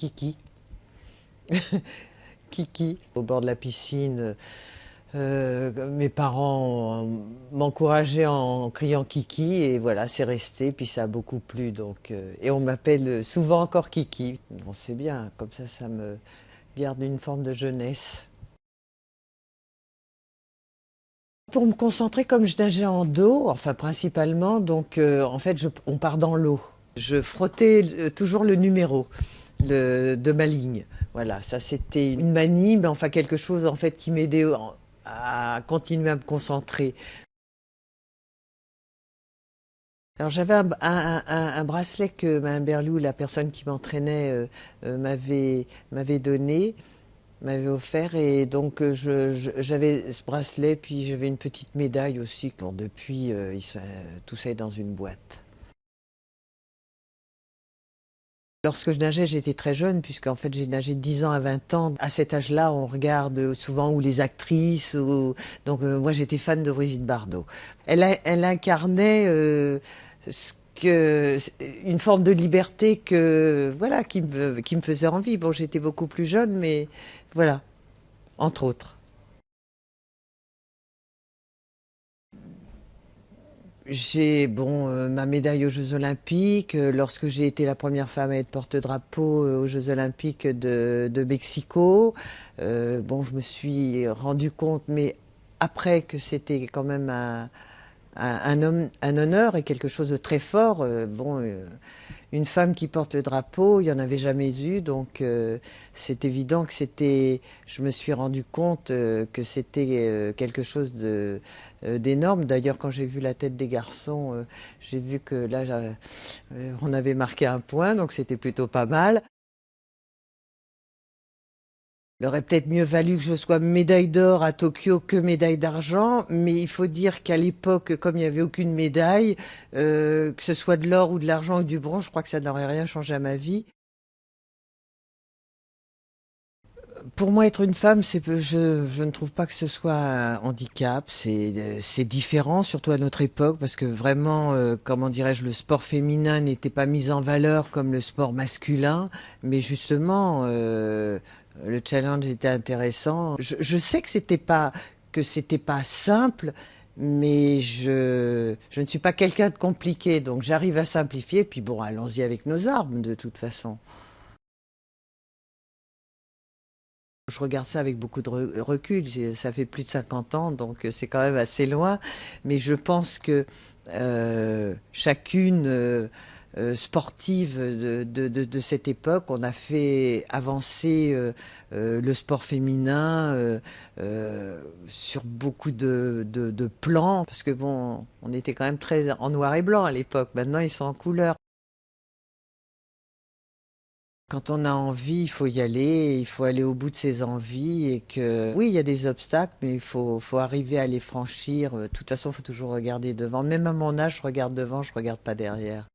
Kiki. Kiki, au bord de la piscine. Mes parents m'encourageaient en criant Kiki et voilà, c'est resté, puis ça a beaucoup plu. Donc, et on m'appelle souvent encore Kiki. Bon, c'est bien, comme ça me garde une forme de jeunesse. Pour me concentrer, comme je nageais en dos, enfin principalement, donc en fait, on part dans l'eau. Je frottais toujours le numéro de ma ligne. Voilà, ça c'était une manie, mais enfin quelque chose en fait qui m'aidait à continuer à me concentrer. Alors j'avais un bracelet que Mme Berlou, la personne qui m'entraînait, m'avait donné, m'avait offert, et donc j'avais ce bracelet, puis j'avais une petite médaille aussi. Bon, depuis, tout ça est dans une boîte. Lorsque je nageais, j'étais très jeune, puisqu'en fait j'ai nagé de 10 ans à 20 ans. À cet âge-là, on regarde souvent ou les actrices, donc moi j'étais fan de Brigitte Bardot. Elle incarnait ce que, une forme de liberté voilà, qui me faisait envie. Bon, j'étais beaucoup plus jeune, mais voilà, entre autres. J'ai ma médaille aux Jeux Olympiques, lorsque j'ai été la première femme à être porte-drapeau aux Jeux Olympiques de Mexico. Je me suis rendu compte, mais après, que c'était quand même un honneur et quelque chose de très fort. Une femme qui porte le drapeau, il n'y en avait jamais eu, donc c'est évident que c'était. Je me suis rendu compte que c'était quelque chose d'énorme. D'ailleurs, quand j'ai vu la tête des garçons, j'ai vu que là, on avait marqué un point, donc c'était plutôt pas mal. Il aurait peut-être mieux valu que je sois médaille d'or à Tokyo que médaille d'argent, mais il faut dire qu'à l'époque, comme il n'y avait aucune médaille, que ce soit de l'or ou de l'argent ou du bronze, je crois que ça n'aurait rien changé à ma vie. Pour moi, être une femme, je ne trouve pas que ce soit un handicap. C'est différent, surtout à notre époque, parce que vraiment, comment dirais-je, le sport féminin n'était pas mis en valeur comme le sport masculin. Mais justement, le challenge était intéressant. Je sais que c'était pas simple, mais je ne suis pas quelqu'un de compliqué, donc j'arrive à simplifier. Puis bon, allons-y avec nos armes, de toute façon. Je regarde ça avec beaucoup de recul. Ça fait plus de 50 ans, donc c'est quand même assez loin. Mais je pense que chacune sportive de cette époque, on a fait avancer le sport féminin sur beaucoup de plans. Parce que bon, on était quand même très en noir et blanc à l'époque. Maintenant, ils sont en couleur. Quand on a envie, il faut aller au bout de ses envies et que oui, il y a des obstacles, mais faut arriver à les franchir. De toute façon, il faut toujours regarder devant. Même à mon âge, je regarde devant, je regarde pas derrière.